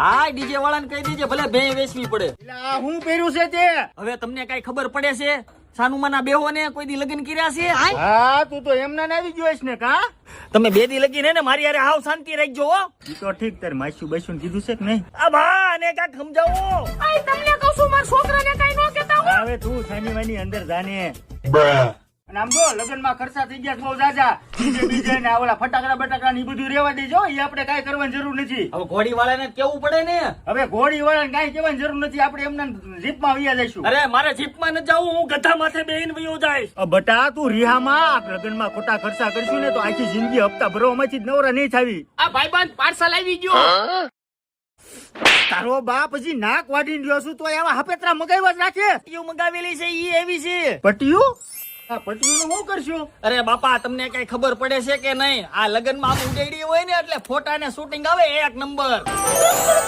હા ડીજે વાળાને કહી દેજે ભલે બે વેચવી પડે. એટલે આ હું પહેર્યું છે તે? હવે તમને કઈ ખબર પડે છે? સાનુમાના બેહો ને કોઈ દી લગ્ન કર્યા છે? હા તું તો એમના ને આવી ગયો ને કા? તમે બે દી લગી ને મારી હારે હાવ શાંતિ રાખજો હો. ઈ તો ઠીક, તાર માસી બસું કીધું છે કે નહીં? આ ભા ને કાક સમજાવો. આઈ તમને કહું છું મારા છોકરાને કઈ ન કહેતા હો. હવે તું સાની વાની અંદર જાને. અને આમ જો લગ્નમાં ખર્ચા થઈ ગયા છે બહુ જાજા. બીજે ને ઓલા ફટાકડા બટાકડા ને ઈ બધું રેવા દેજો. ઈ આપણે કાઈ કરવાની જરૂર નથી. હવે ઘોડી વાળાને કેવું પડે ને. હવે ઘોડી વાળાને કાઈ કહેવાની જરૂર નથી. આપણે એમના જીપમાં વયા જઈશું. અરે મારે જીપમાં ન જાવું, હું ગધા માથે બેહીને વયો જઈશ. બટા તું રિહામાં લગ્નમાં ખોટા ખર્ચા કરશું ને તો આખી જિંદગી હપ્તા ભરવામાંથી જ નવરા નહીં થાવી. આ ભાઈબંધ પાર્સલ આવી ગયો. તારો બાપ હજી નાક વાઢીને રહ્યો છું તો એવા હપેતરા મગાવ્યા જ રાખે. પટ્ટીઓ મંગાવેલી છે ઈ એવી છે. પટિયું? આ પટિયું શું કરશું? અરે બાપા તમને કઈ ખબર પડે છે કે નહીં? આ લગ્નમાં આમ ઉડેડી હોય ને એટલે ફોટા ને શૂટિંગ આવે એક નંબર.